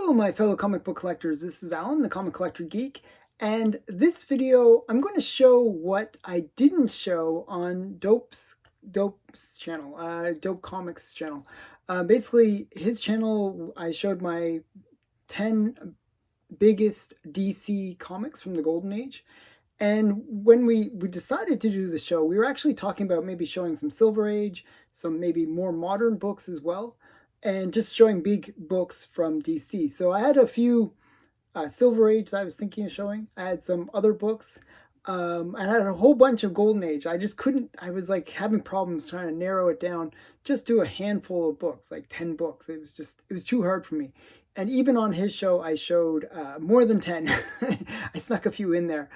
Hello, my fellow comic book collectors. This is Alan, the Comic Collector Geek, and this video I'm going to show what I didn't show on Dope's channel, Dope Comics channel. Basically, his channel, I showed my 10 biggest DC comics from the Golden Age. And when we decided to do the show, we were actually talking about maybe showing some Silver Age, some maybe more modern books as well, and just showing big books from DC. So I had a few Silver Age that I was thinking of showing. I had some other books. I had a whole bunch of Golden Age. I just couldn't, I was like having problems trying to narrow it down just to a handful of books, like 10 books. It was too hard for me. And even on his show, I showed more than 10. I snuck a few in there.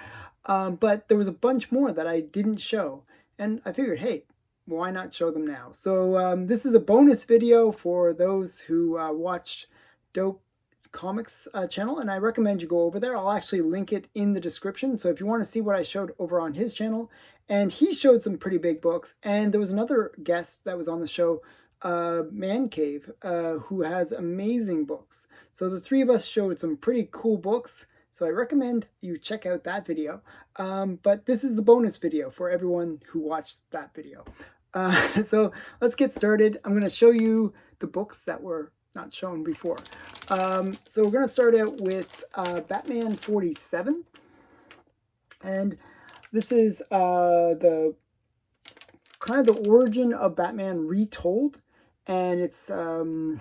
But there was a bunch more that I didn't show. And I figured, hey, why not show them now? So this is a bonus video for those who watch Dope Comics channel, and I recommend you go over there. I'll actually link it in the description. So if you want to see what I showed over on his channel, and he showed some pretty big books. And there was another guest that was on the show, Man Cave, who has amazing books. So the three of us showed some pretty cool books. So I recommend you check out that video. But this is the bonus video for everyone who watched that video. So let's get started. I'm going to show you the books that were not shown before. So we're going to start out with Batman 47. And this is the kind of the origin of Batman retold. And it's the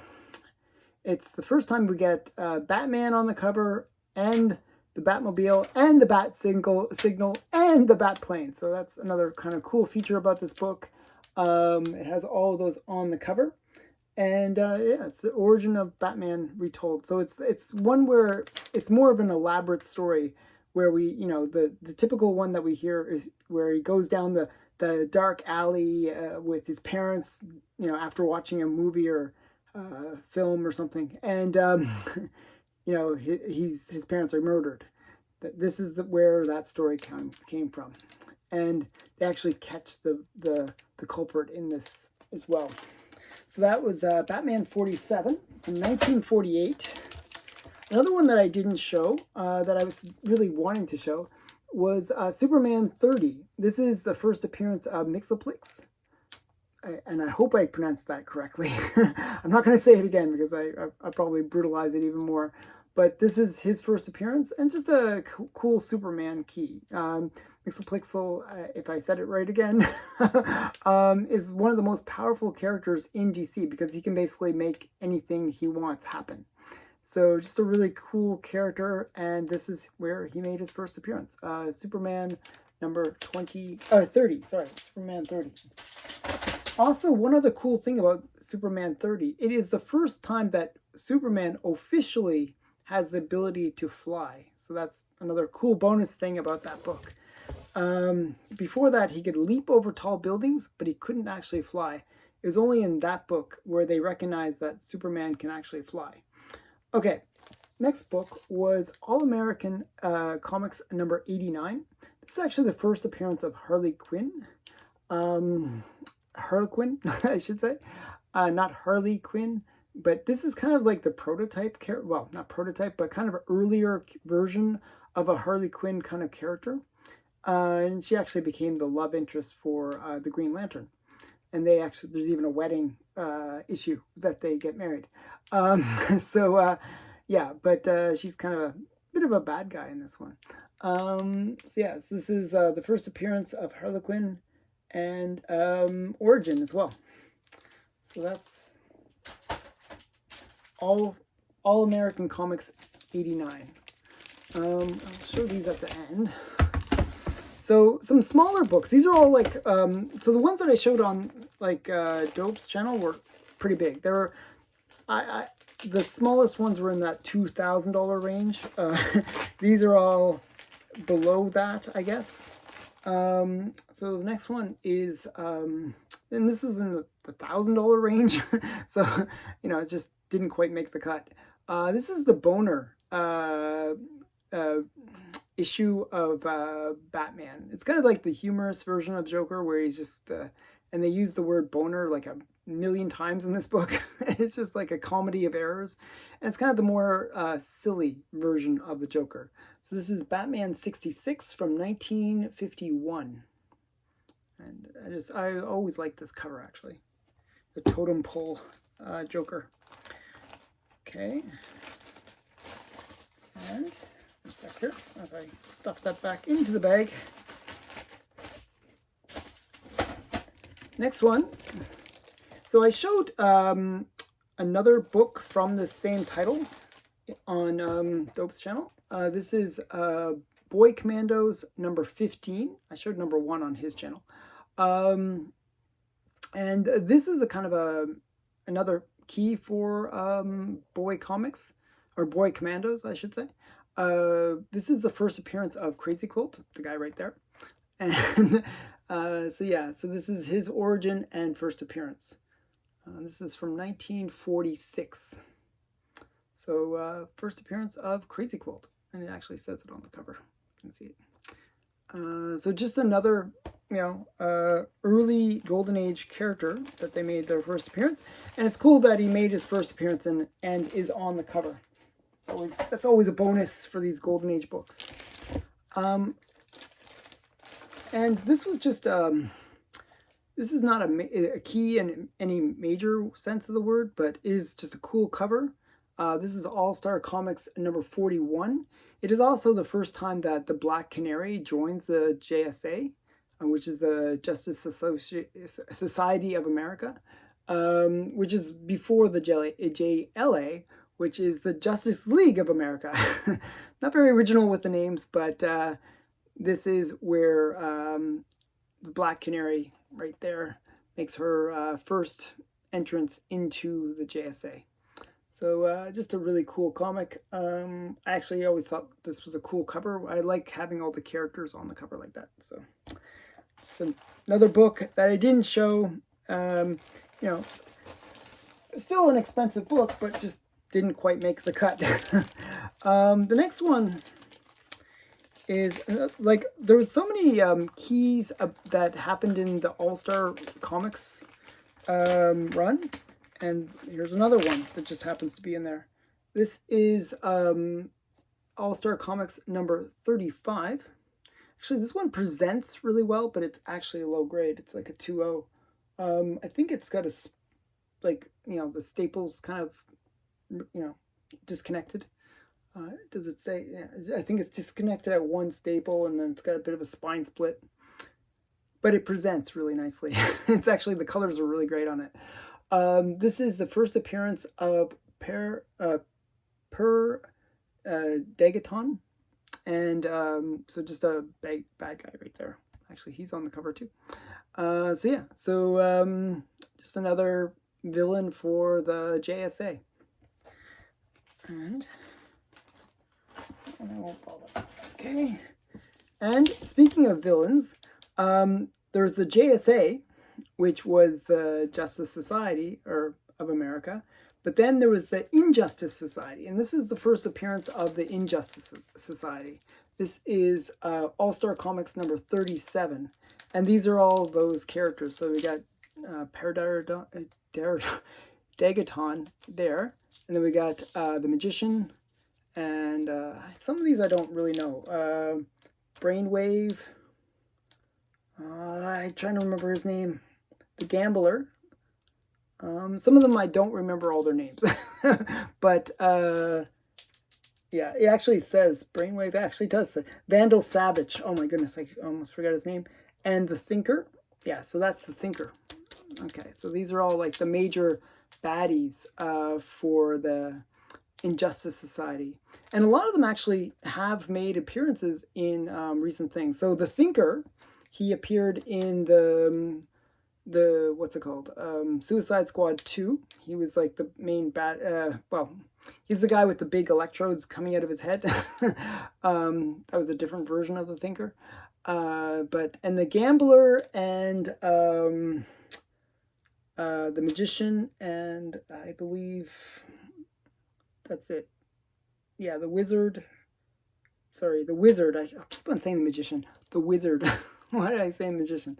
first time we get Batman on the cover, and the Batmobile, and the Bat signal, and the Bat plane. So that's another kind of cool feature about this book. It has all of those on the cover. And yeah, it's the origin of Batman retold. So it's one where it's more of an elaborate story, where we, the typical one that we hear is where he goes down the dark alley with his parents, after watching a movie or film or something. And his parents are murdered. This is where that story came from, and they actually catch the culprit in this as well. So that was Batman 47 from 1948. Another one that I didn't show, that I was really wanting to show, was Superman 30. This is the first appearance of Mxyzptlk. And I hope I pronounced that correctly. I'm not going to say it again because I'll probably brutalize it even more. But this is his first appearance, and just a cool Superman key. Mxyzptlk, if I said it right again, is one of the most powerful characters in DC because he can basically make anything he wants happen. So just a really cool character, and this is where he made his first appearance. Superman number 30, sorry, Superman 30. Also, one other cool thing about Superman 30, it is the first time that Superman officially has the ability to fly. So that's another cool bonus thing about that book. Before that, he could leap over tall buildings, but he couldn't actually fly. It was only in that book where they recognized that Superman can actually fly. Okay, next book was AllAmerican Comics number 89. This is actually the first appearance of Harley Quinn. Harlequin, I should say. Not Harley Quinn. But this is kind of like the prototype character, well, not prototype, but kind of an earlier version of a Harley Quinn kind of character. And she actually became the love interest for the Green Lantern. And there's even a wedding issue that they get married. Yeah, but she's kind of a bit of a bad guy in this one. So yes, this is the first appearance of Harley Quinn and origin as well. So that's AllAmerican Comics 89. I'll show these at the end. So some smaller books. These are all like, so the ones that I showed on like Dope's channel were pretty big. They were, the smallest ones were in that $2,000 range. These are all below that, I guess. So the next one is, and this is in the $1,000 range. So, it just didn't quite make the cut. This is the Boner issue of Batman. It's kind of like the humorous version of Joker, where he's just, and they use the word boner like a million times in this book. It's just like a comedy of errors. And it's kind of the more silly version of the Joker. So this is Batman 66 from 1951. And I always like this cover, actually. The totem pole Joker. Okay. And a sec here as I stuff that back into the bag. Next one. So I showed another book from the same title on Dope's channel. This is Boy Commandos number 15. I showed number 1 on his channel. And this is a kind of another key for Boy Comics, or Boy Commandos, I should say. This is the first appearance of Crazy Quilt, the guy right there. And so yeah, so this is his origin and first appearance. This is from 1946. So first appearance of Crazy Quilt, and it actually says it on the cover. You can see it. So just another, early Golden Age character that they made their first appearance, and it's cool that he made his first appearance and is on the cover. That's always a bonus for these Golden Age books. And this was just, this is not a key in any major sense of the word, but is just a cool cover. This is AllStar Comics number 41. It is also the first time that the Black Canary joins the JSA, which is the Justice Society of America, which is before the JLA, which is the Justice League of America. Not very original with the names, but this is where the Black Canary right there makes her first entrance into the JSA. So just a really cool comic. I actually always thought this was a cool cover. I like having all the characters on the cover like that. So another book that I didn't show. Still an expensive book, but just didn't quite make the cut. The next one is there was so many keys that happened in the AllStar Comics run, and here's another one that just happens to be in there. This is AllStar Comics number 35. Actually, this one presents really well, but it's actually a low grade. It's like a 2.0. I think it's got the staples kind of disconnected. Does it say? Yeah, I think it's disconnected at one staple, and then it's got a bit of a spine split. But it presents really nicely. It's actually, the colors are really great on it. This is the first appearance of Per Degaton, and so just a bad guy right there. Actually, he's on the cover too. Just another villain for the JSA. And I won't bother. Okay. And speaking of villains, there's the JSA, which was the Justice Society of America, but then there was the Injustice Society, and this is the first appearance of the Injustice Society. This is AllStar Comics number 37, and these are all those characters. So we got Degaton there, and then we got the Magician, and some of these I don't really know. Brainwave. I'm trying to remember his name. The Gambler. Some of them I don't remember all their names. But yeah, it actually says, Brainwave actually does say, Vandal Savage. Oh my goodness, I almost forgot his name. And the Thinker. Yeah, so that's the Thinker. Okay, so these are all like the major baddies for the Injustice Society. And a lot of them actually have made appearances in recent things. So the Thinker, he appeared in the what's it called? Suicide Squad 2. He was like the main bad, well, he's the guy with the big electrodes coming out of his head. That was a different version of the Thinker. And the Gambler and the Magician, and I believe that's it. Yeah, the Wizard. Sorry, the Wizard. I keep on saying the Magician. The Wizard. Why did I say Magician?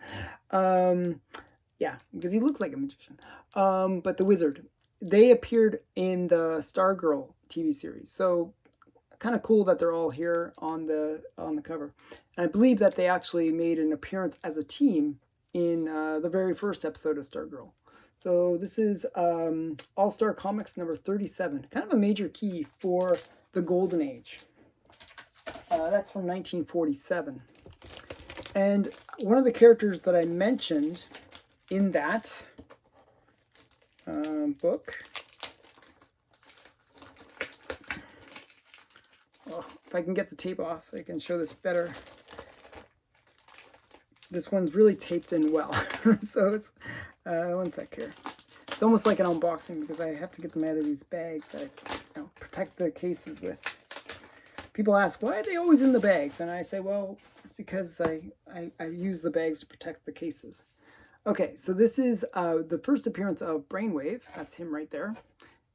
Yeah, because he looks like a magician. But the Wizard, they appeared in the Stargirl TV series. So kind of cool that they're all here on the cover. And I believe that they actually made an appearance as a team in the very first episode of Stargirl. So this is AllStar Comics number 37, kind of a major key for the Golden Age. That's from 1947. And one of the characters that I mentioned in that book, oh, if I can get the tape off, I can show this better. This one's really taped in well. So it's, one sec here. It's almost like an unboxing because I have to get them out of these bags that I protect the cases with. People ask, why are they always in the bags? And I say, well, it's because I use the bags to protect the cases. Okay, so this is the first appearance of Brainwave. That's him right there.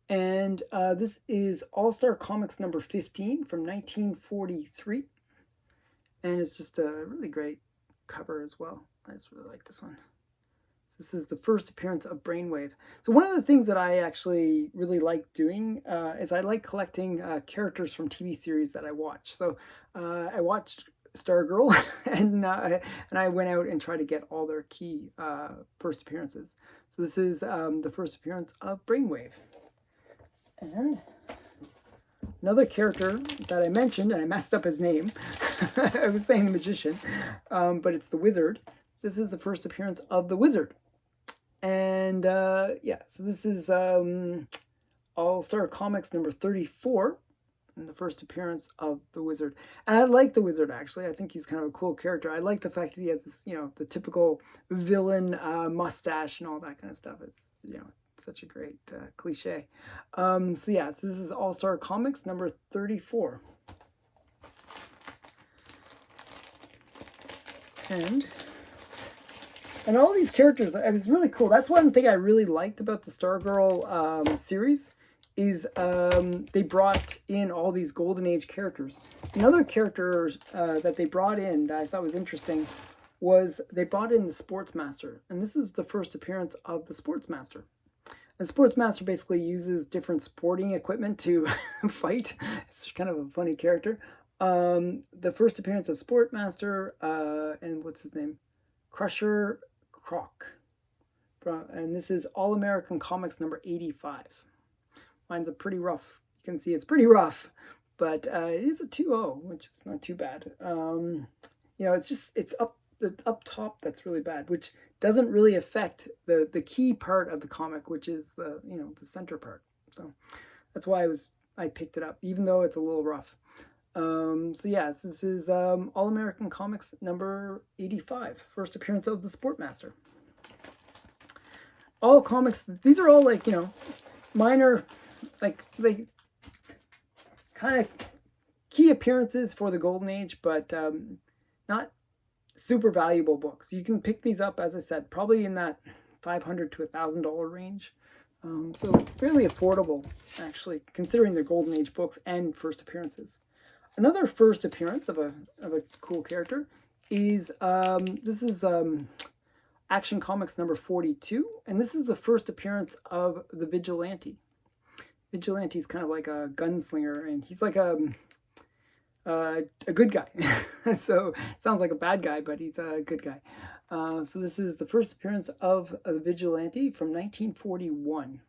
And this is AllStar Comics number 15 from 1943. And it's just a really great cover as well. I just really like this one. So this is the first appearance of Brainwave. So one of the things that I actually really like doing is I like collecting characters from TV series that I watch. So I watched Stargirl, and I went out and tried to get all their key first appearances. So this is the first appearance of Brainwave. And another character that I mentioned, and I messed up his name. I was saying the magician, but it's the Wizard. This is the first appearance of the Wizard. And yeah, so this is AllStar Comics number 34, and the first appearance of the Wizard. And I like the Wizard, actually. I think he's kind of a cool character. I like the fact that he has this, the typical villain mustache and all that kind of stuff. It's, such a great cliche. So yeah, so this is AllStar Comics number 34. And all these characters, it was really cool. That's one thing I really liked about the Stargirl series, is they brought in all these Golden Age characters. Another character that they brought in that I thought was interesting was they brought in the Sportsmaster. And this is the first appearance of the Sportsmaster. The Sportsmaster basically uses different sporting equipment to fight. It's kind of a funny character. The first appearance of Sportmaster, and what's his name? Crusher Croc. And this is AllAmerican Comics number 85. Mine's a pretty rough. You can see it's pretty rough, but it is a 2.0, which is not too bad. It's up top that's really bad, which doesn't really affect the key part of the comic, which is the center part. So that's why I picked it up, even though it's a little rough. So yes, this is AllAmerican Comics number 85, first appearance of the Sportmaster. All comics, these are all like, minor, like kind of key appearances for the Golden Age, but not super valuable books. You can pick these up, as I said, probably in that $500 to $1,000 range. So fairly affordable, actually, considering the Golden Age books and first appearances. Another first appearance of a cool character is this is Action Comics number 42, and this is the first appearance of the Vigilante. Vigilante is kind of like a gunslinger, and he's like a good guy. So it sounds like a bad guy, but he's a good guy. So this is the first appearance of the Vigilante from 1941.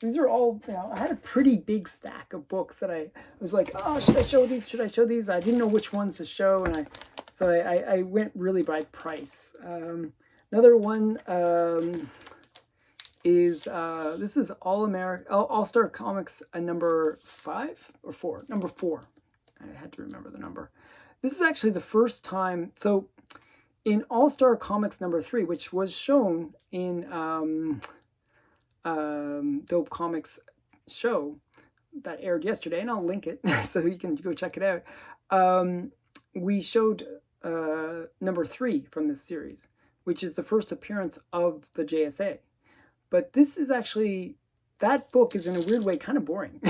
These are all, I had a pretty big stack of books that I was like, oh, should I show these? Should I show these? I didn't know which ones to show, and I went really by price. Another one is this is AllStar Comics number 5 or 4, number 4. I had to remember the number. This is actually the first time. So in AllStar Comics number 3, which was shown in Dope Comics show that aired yesterday, and I'll link it so you can go check it out. We showed number 3 from this series, which is the first appearance of the JSA. But this is actually, that book is in a weird way kind of boring.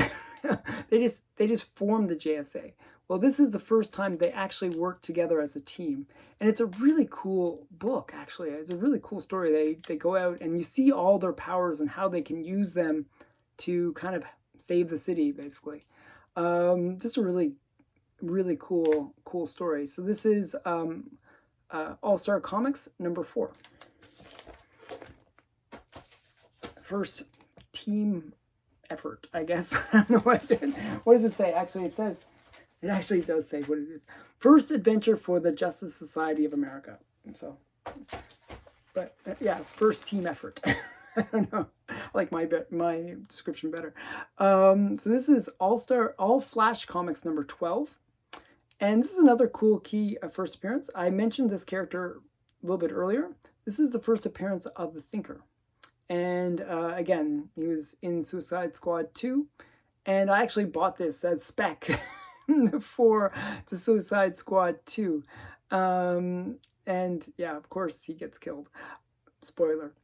They just formed the JSA, Well, this is the first time they actually work together as a team. And it's a really cool book, actually. It's a really cool story. They go out and you see all their powers and how they can use them to kind of save the city, basically. Just a really cool story. So this is AllStar Comics #4. First team effort, I guess. I don't know what does it say? Actually, it actually does say what it is. First adventure for the Justice Society of America. So, but yeah, first team effort. I don't know. I like my description better. So this is All Flash Comics #12. And this is another cool key first appearance. I mentioned this character a little bit earlier. This is the first appearance of the Thinker. And again, he was in Suicide Squad 2. And I actually bought this as spec for the Suicide Squad 2. And yeah, of course, he gets killed. Spoiler.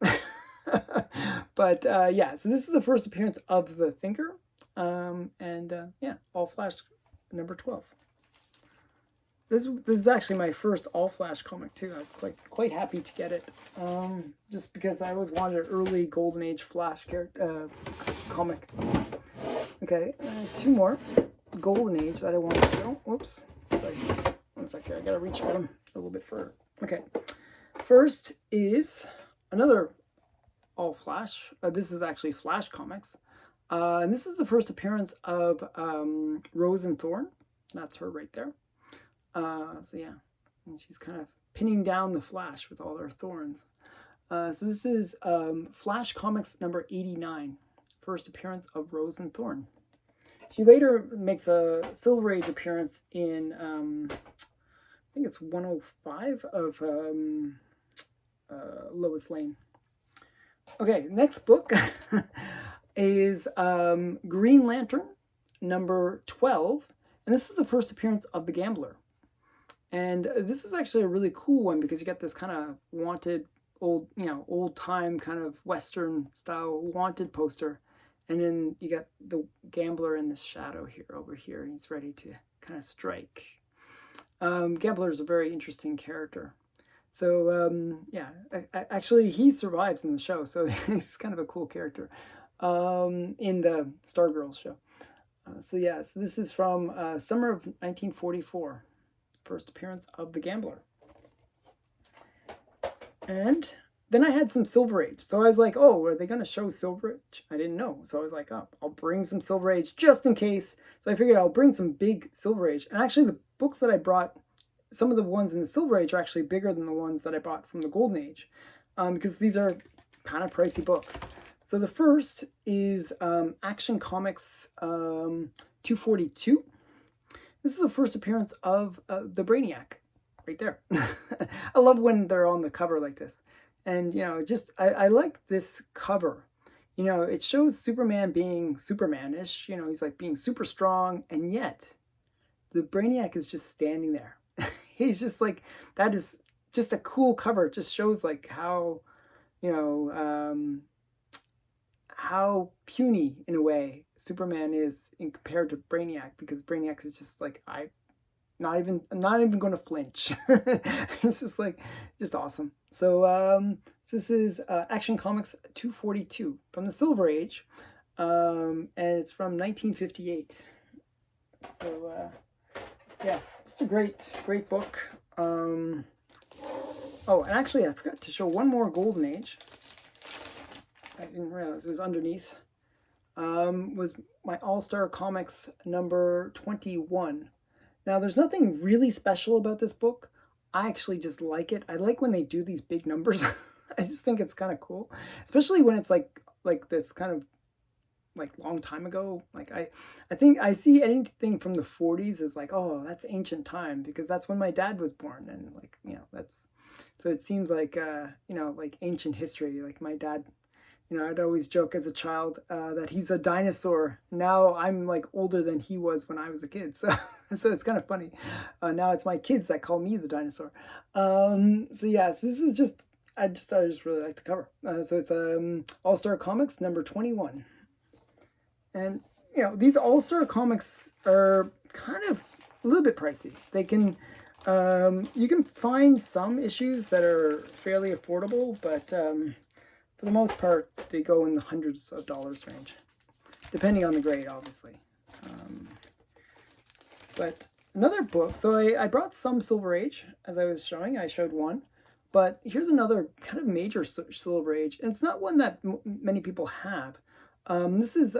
But yeah, so this is the first appearance of the Thinker. Yeah, All Flash #12. This is actually my first All Flash comic too. I was quite happy to get it, just because I always wanted an early Golden Age Flash comic. Okay, 2 more Golden Age that I want to show. Whoops, sorry, 1 second. I gotta reach for them a little bit further. Okay, first is another All Flash. This is actually Flash Comics, and this is the first appearance of Rose and Thorn. That's her right there. So yeah, and she's kind of pinning down the Flash with all her thorns. So this is Flash Comics #89, first appearance of Rose and Thorn. She later makes a Silver Age appearance in, I think it's 105 of Lois Lane. Okay, next book is Green Lantern #12, and this is the first appearance of the Gambler. And this is actually a really cool one because you get this kind of wanted old time kind of Western style wanted poster. And then you got the Gambler in the shadow over here. And he's ready to kind of strike. Gambler is a very interesting character. So yeah, actually he survives in the show. So he's kind of a cool character in the Stargirl show. So yeah, so this is from summer of 1944. First appearance of the Gambler. And then I had some Silver Age. So I was like, oh, are they going to show Silver Age? I didn't know. So I was like, oh, I'll bring some Silver Age just in case. So I figured I'll bring some big Silver Age. And actually the books that I brought, some of the ones in the Silver Age are actually bigger than the ones that I bought from the Golden Age. Because these are kind of pricey books. So the first is Action Comics 242. This is the first appearance of the Brainiac, right there. I love when they're on the cover like this. And, I like this cover. It shows Superman being Superman-ish. He's like being super strong. And yet, the Brainiac is just standing there. He's just like, that is just a cool cover. It just shows like how, how puny in a way Superman is compared to Brainiac, because Brainiac is just like, I'm not even going to flinch. It's just like, just awesome. So this is Action Comics 242 from the Silver Age, and it's from 1958. So yeah, just a great book. Oh, and actually I forgot to show one more Golden Age. I didn't realize it was underneath. Was my AllStar Comics #21. Now, there's nothing really special about this book. I actually just like it. I like when they do these big numbers. I just think it's kind of cool, especially when it's like this kind of like long time ago. Like I think I see anything from the 40s as like, oh, that's ancient time, because that's when my dad was born, and like that's, so it seems like like ancient history. Like my dad. I'd always joke as a child that he's a dinosaur. Now I'm like older than he was when I was a kid. So it's kind of funny. Now it's my kids that call me the dinosaur. So yeah, so this is just, I just really like the cover. So it's AllStar Comics #21. And, these AllStar Comics are kind of a little bit pricey. They can, you can find some issues that are fairly affordable, but for the most part, they go in the hundreds of dollars range, depending on the grade, obviously. But another book, so I brought some Silver Age, as I was showing. I showed one. But here's another kind of major Silver Age, and it's not one that many people have. This is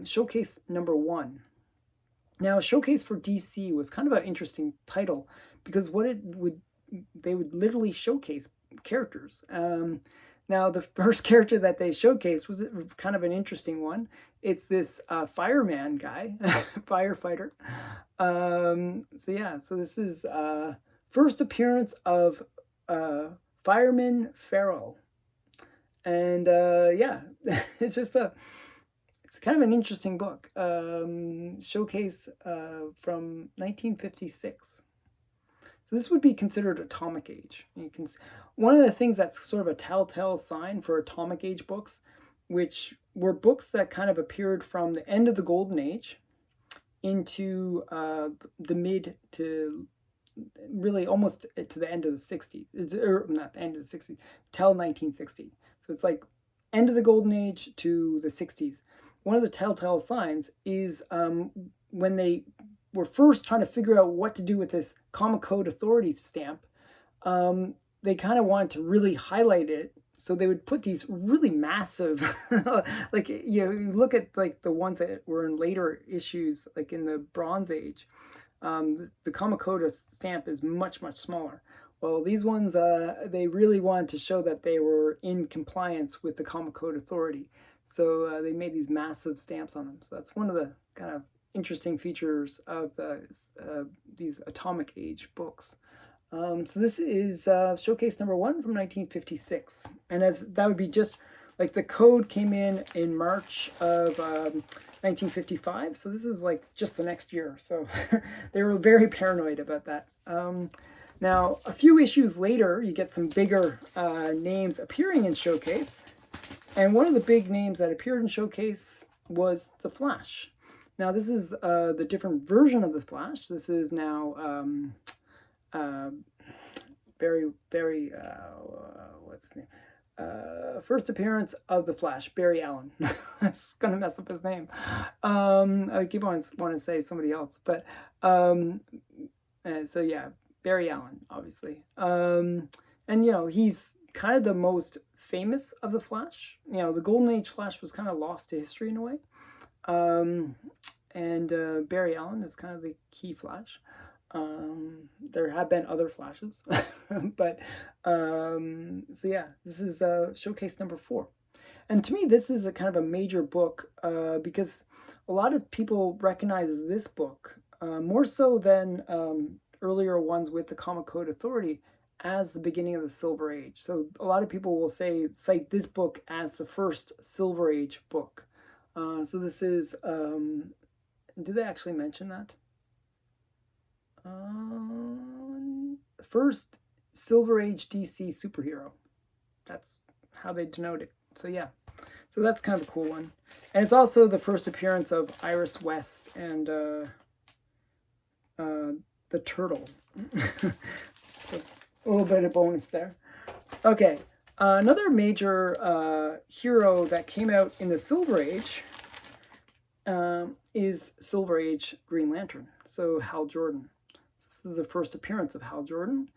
Showcase #1. Now, Showcase for DC was kind of an interesting title because they would literally showcase characters. Now, the first character that they showcased was kind of an interesting one. It's this fireman guy, firefighter. So yeah, so this is first appearance of Fireman Farrell. And yeah, it's just it's kind of an interesting book. Showcase from 1956. So this would be considered Atomic Age. One of the things that's sort of a telltale sign for Atomic Age books, which were books that kind of appeared from the end of the Golden Age into the mid to really almost to the end of the 60s. Or not the end of the 60s, till 1960. So it's like end of the Golden Age to the 60s. One of the telltale signs is when they were first trying to figure out what to do with this Comic Code Authority stamp, they kind of wanted to really highlight it. So they would put these really massive, like, you look at like the ones that were in later issues, like in the Bronze Age, the Comic Code stamp is much, much smaller. Well, these ones, they really wanted to show that they were in compliance with the Comic Code Authority. So they made these massive stamps on them. So that's one of the kind of interesting features of these Atomic Age books. So this is Showcase #1 from 1956. And as that would be just like the code came in March of 1955. So this is like just the next year. So they were very paranoid about that. Now, a few issues later, you get some bigger names appearing in Showcase. And one of the big names that appeared in Showcase was the Flash. Now, this is the different version of the Flash. This is now what's his name? First appearance of the Flash, Barry Allen. I'm just gonna mess up his name. I keep on wanting to say somebody else, but so yeah, Barry Allen, obviously. And you know, he's kind of the most famous of the Flash. You know, the Golden Age Flash was kind of lost to history in a way. And Barry Allen is kind of the key Flash. There have been other Flashes, but so yeah, this is Showcase #4. And to me, this is a kind of a major book because a lot of people recognize this book more so than earlier ones with the Comic Code Authority as the beginning of the Silver Age. So a lot of people will cite this book as the first Silver Age book. So this is, did they actually mention that? First Silver Age DC superhero. That's how they denote it. So yeah, so that's kind of a cool one. And it's also the first appearance of Iris West and the Turtle. So a little bit of bonus there. Okay, another major hero that came out in the Silver Age is Silver Age Green Lantern. So Hal Jordan. This is the first appearance of Hal Jordan.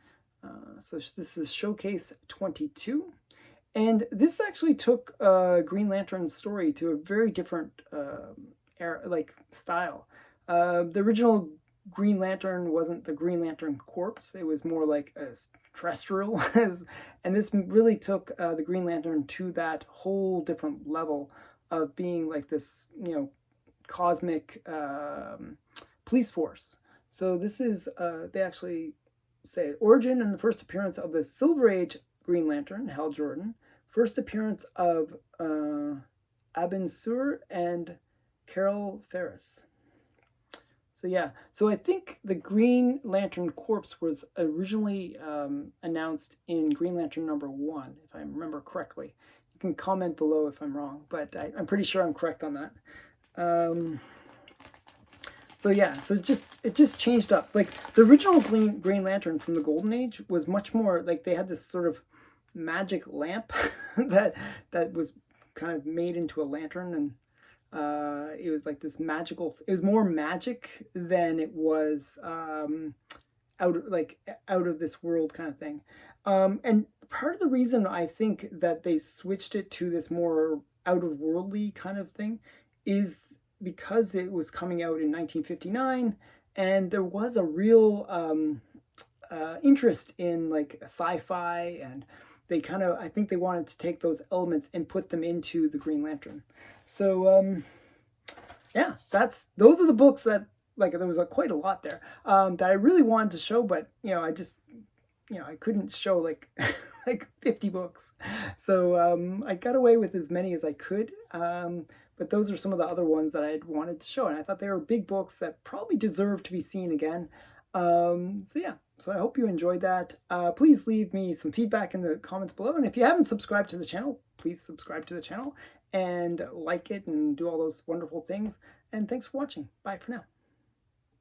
So this is Showcase 22. And this actually took Green Lantern's story to a very different style. The original Green Lantern wasn't the Green Lantern Corpse. It was more like a terrestrial. And this really took the Green Lantern to that whole different level of being like this, you know, cosmic police force. So this is, they actually say, origin and the first appearance of the Silver Age Green Lantern, Hal Jordan. First appearance of Abin Sur and Carol Ferris. So yeah, so I think the Green Lantern Corpse was originally announced in Green Lantern #1, if I remember correctly. You can comment below if I'm wrong, but I'm pretty sure I'm correct on that. So yeah, so it just changed up. Like the original Green Lantern from the Golden Age was much more like they had this sort of magic lamp that was kind of made into a lantern, and it was like this magical. It was more magic than it was out of this world kind of thing. And part of the reason I think that they switched it to this more out of worldly kind of thing is because it was coming out in 1959, and there was a real interest in like sci-fi, and they kind of, I think they wanted to take those elements and put them into the Green Lantern. So yeah, those are the books that, like, there was quite a lot there that I really wanted to show, but I just I couldn't show like like 50 books. So I got away with as many as I could. But those are some of the other ones that I had wanted to show, and I thought they were big books that probably deserve to be seen again. So yeah, so I hope you enjoyed that. Please leave me some feedback in the comments below, and if you haven't subscribed to the channel, please subscribe to the channel and like it and do all those wonderful things. And thanks for watching. Bye for now.